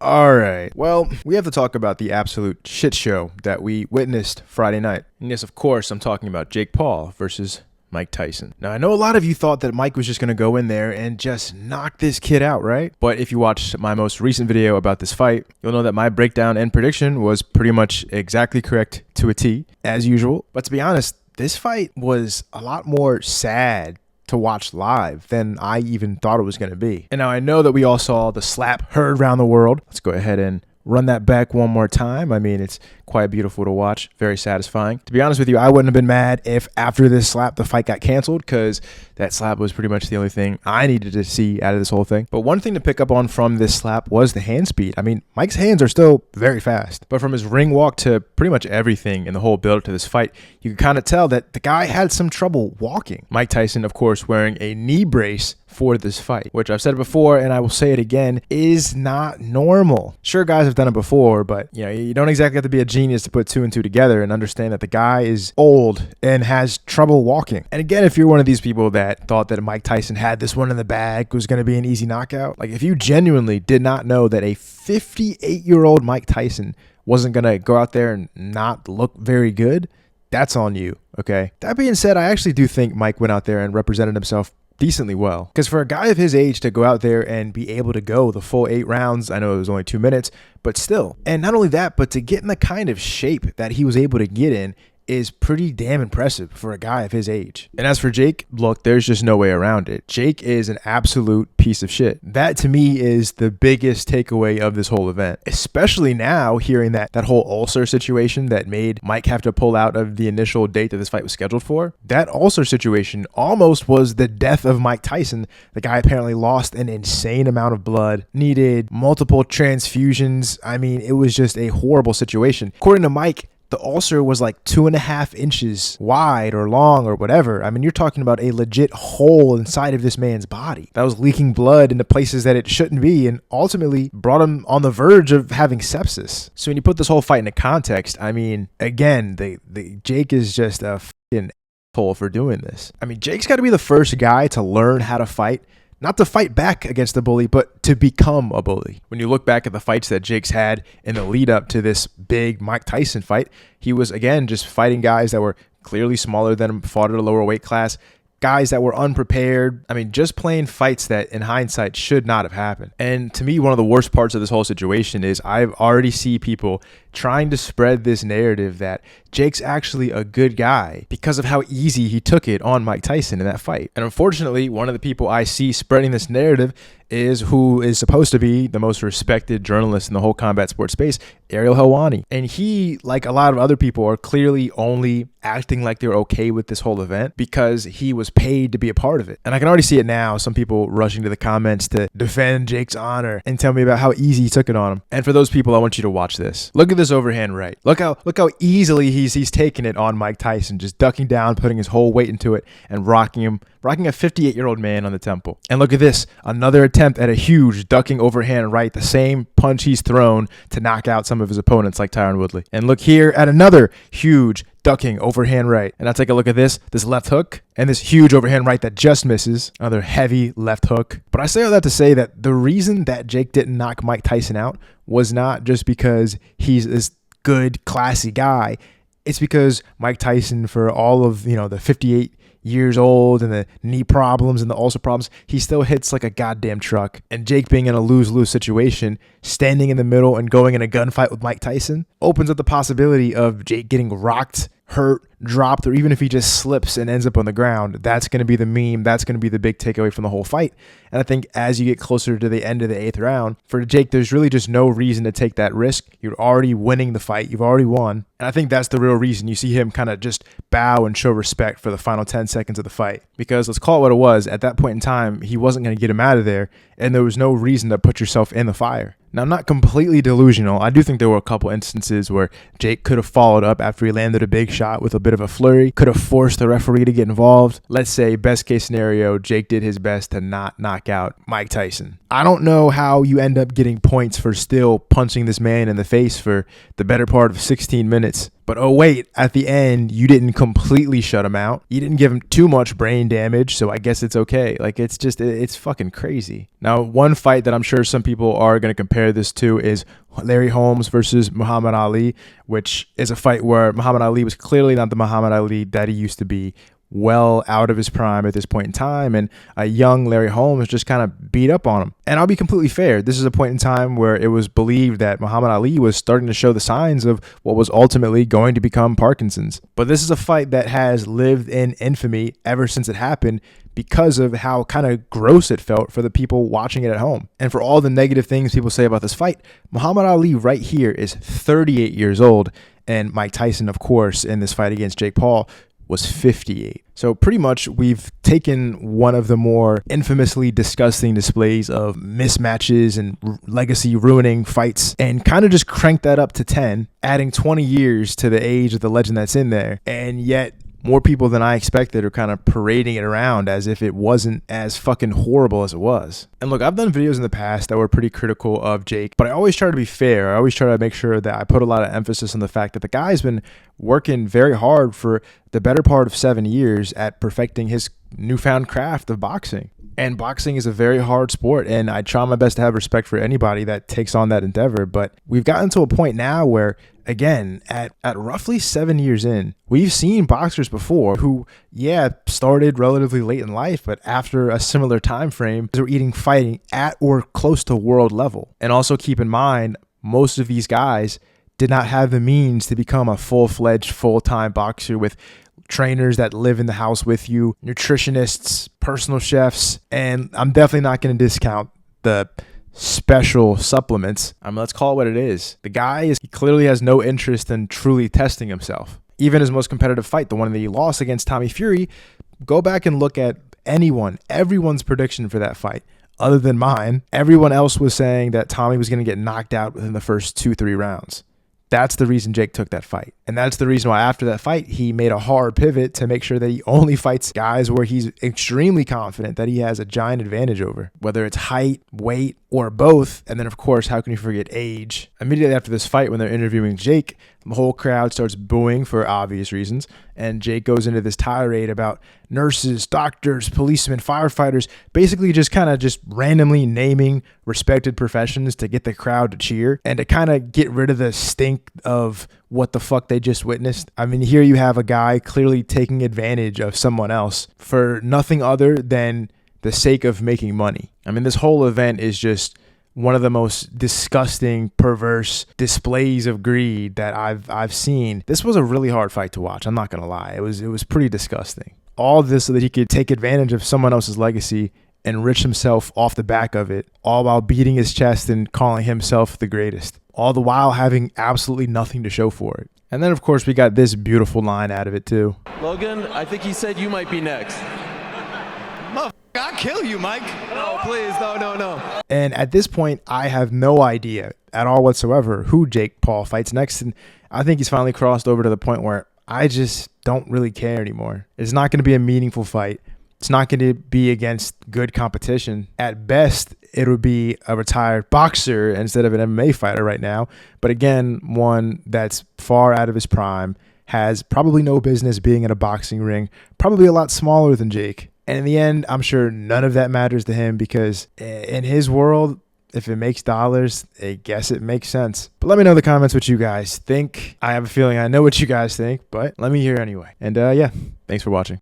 All right. Well, we have to talk about the absolute shit show that we witnessed Friday night. And yes, of course, I'm talking about Jake Paul versus Mike Tyson. Now, I know a lot of you thought that Mike was just going to go in there and just knock this kid out, right? But if you watched my most recent video about this fight, you'll know that my breakdown and prediction was pretty much exactly correct to a T, as usual. But to be honest, this fight was a lot more sad to watch live than I even thought it was going to be. And now I know that we all saw the slap heard around the world. Let's go ahead and run that back one more time. I mean, it's quite beautiful to watch, very satisfying. To be honest with you, I wouldn't have been mad if after this slap the fight got canceled, because that slap was pretty much the only thing I needed to see out of this whole thing. But one thing to pick up on from this slap was the hand speed. I mean, Mike's hands are still very fast, but from his ring walk to pretty much everything in the whole build to this fight, you can kind of tell that the guy had some trouble walking. Mike Tyson, of course, wearing a knee brace for this fight, which I've said before and I will say it again, is not normal. Sure, guys have done it before, but you don't exactly have to be a genius to put two and two together and understand that the guy is old and has trouble walking. And again, if you're one of these people that thought that Mike Tyson had this one in the bag, was going to be an easy knockout, like if you genuinely did not know that a 58-year-old Mike Tyson wasn't going to go out there and not look very good, that's on you, okay? That being said, I actually do think Mike went out there and represented himself decently well, because for a guy of his age to go out there and be able to go the full 8 rounds, I know it was only 2 minutes, but still, and not only that, but to get in the kind of shape that he was able to get in is pretty damn impressive for a guy of his age. And as for Jake, look, there's just no way around it. Jake is an absolute piece of shit. That to me is the biggest takeaway of this whole event, especially now hearing that whole ulcer situation that made Mike have to pull out of the initial date that this fight was scheduled for. That ulcer situation almost was the death of Mike Tyson. The guy apparently lost an insane amount of blood, needed multiple transfusions. I mean, it was just a horrible situation. According to Mike, the ulcer was like 2.5 inches wide or long or whatever. I mean, you're talking about a legit hole inside of this man's body that was leaking blood into places that it shouldn't be, and ultimately brought him on the verge of having sepsis. So when you put this whole fight into context, I mean, again, the Jake is just a fucking asshole for doing this. I mean, Jake's got to be the first guy to learn how to fight. Not to fight back against the bully, but to become a bully. When you look back at the fights that Jake's had in the lead up to this big Mike Tyson fight, he was, again, just fighting guys that were clearly smaller than him, fought at a lower weight class, guys that were unprepared. I mean, just playing fights that in hindsight should not have happened. And to me, one of the worst parts of this whole situation is I've already see people trying to spread this narrative that Jake's actually a good guy because of how easy he took it on Mike Tyson in that fight. And unfortunately, one of the people I see spreading this narrative is who is supposed to be the most respected journalist in the whole combat sports space, Ariel Helwani. And he, like a lot of other people, are clearly only acting like they're okay with this whole event because he was paid to be a part of it. And I can already see it now, some people rushing to the comments to defend Jake's honor and tell me about how easy he took it on him. And for those people, I want you to watch this. Look at this overhand right. Look how easily he's taking it on Mike Tyson, just ducking down, putting his whole weight into it, and rocking a 58-year-old man on the temple. And look at this, another attempt at a huge ducking overhand right, the same punch he's thrown to knock out some of his opponents like Tyron Woodley. And look here at another huge ducking overhand right. And now take a look at this left hook and this huge overhand right that just misses. Another heavy left hook. But I say all that to say that the reason that Jake didn't knock Mike Tyson out was not just because he's this good, classy guy. It's because Mike Tyson, for all of, the 58 years old and the knee problems and the ulcer problems, he still hits like a goddamn truck. And Jake, being in a lose-lose situation, standing in the middle and going in a gunfight with Mike Tyson, opens up the possibility of Jake getting rocked, hurt, dropped, or even if he just slips and ends up on the ground. That's going to be the meme. That's going to be the big takeaway from the whole fight. And I think as you get closer to the end of the 8th round, for Jake, there's really just no reason to take that risk. You're already winning the fight. You've already won. And I think that's the real reason you see him kind of just bow and show respect for the final 10 seconds of the fight. Because let's call it what it was. At that point in time, he wasn't going to get him out of there, and there was no reason to put yourself in the fire. Now, I'm not completely delusional. I do think there were a couple instances where Jake could have followed up after he landed a big shot with a bit of a flurry, could have forced the referee to get involved. Let's say, best case scenario, Jake did his best to not knock out Mike Tyson. I don't know how you end up getting points for still punching this man in the face for the better part of 16 minutes. But oh wait, at the end, you didn't completely shut him out. You didn't give him too much brain damage, so I guess it's okay. Like, it's fucking crazy. Now, one fight that I'm sure some people are going to compare this to is Larry Holmes versus Muhammad Ali, which is a fight where Muhammad Ali was clearly not the Muhammad Ali that he used to be, well out of his prime at this point in time, and a young Larry Holmes just kind of beat up on him. And I'll be completely fair, this is a point in time where it was believed that Muhammad Ali was starting to show the signs of what was ultimately going to become Parkinson's. But this is a fight that has lived in infamy ever since it happened, because of how kind of gross it felt for the people watching it at home. And for all the negative things people say about this fight, Muhammad Ali right here is 38 years old, and Mike Tyson, of course, in this fight against Jake Paul, was 58. So pretty much we've taken one of the more infamously disgusting displays of mismatches and legacy ruining fights and kind of just cranked that up to 10, adding 20 years to the age of the legend that's in there. And yet more people than I expected are kind of parading it around as if it wasn't as fucking horrible as it was. And look, I've done videos in the past that were pretty critical of Jake, but I always try to be fair. I always try to make sure that I put a lot of emphasis on the fact that the guy's been working very hard for the better part of 7 years at perfecting his newfound craft of boxing. And boxing is a very hard sport, and I try my best to have respect for anybody that takes on that endeavor. But we've gotten to a point now where, again, at roughly 7 years in, we've seen boxers before who, started relatively late in life, but after a similar time frame, they were fighting at or close to world level. And also keep in mind, most of these guys did not have the means to become a full-fledged, full-time boxer with trainers that live in the house with you, nutritionists, personal chefs, and I'm definitely not going to discount the special supplements. Let's call it what it is. The guy he clearly has no interest in truly testing himself. Even his most competitive fight, the one that he lost against Tommy Fury, go back and look at everyone's prediction for that fight. Other than mine, everyone else was saying that Tommy was going to get knocked out within the first 2-3 rounds. That's the reason Jake took that fight. And that's the reason why after that fight, he made a hard pivot to make sure that he only fights guys where he's extremely confident that he has a giant advantage over, whether it's height, weight, or both. And then, of course, how can you forget age? Immediately after this fight, when they're interviewing Jake, the whole crowd starts booing for obvious reasons. And Jake goes into this tirade about nurses, doctors, policemen, firefighters, basically just randomly naming respected professions to get the crowd to cheer and to kind of get rid of the stink of what the fuck they just witnessed. Here you have a guy clearly taking advantage of someone else for nothing other than the sake of making money. This whole event is just one of the most disgusting, perverse displays of greed that I've seen. This was a really hard fight to watch. I'm not gonna lie. It was pretty disgusting. All this so that he could take advantage of someone else's legacy, enrich himself off the back of it, all while beating his chest and calling himself the greatest, all the while having absolutely nothing to show for it. And then, of course, we got this beautiful line out of it, too. Logan, I think he said you might be next. I'll kill you, Mike. No, please, no. And at this point, I have no idea at all whatsoever who Jake Paul fights next. And I think he's finally crossed over to the point where I just don't really care anymore. It's not going to be a meaningful fight. It's not going to be against good competition. At best, it would be a retired boxer instead of an MMA fighter right now. But again, one that's far out of his prime, has probably no business being in a boxing ring, probably a lot smaller than Jake. And in the end, I'm sure none of that matters to him because in his world, if it makes dollars, I guess it makes sense. But let me know in the comments what you guys think. I have a feeling I know what you guys think, but let me hear anyway. And thanks for watching.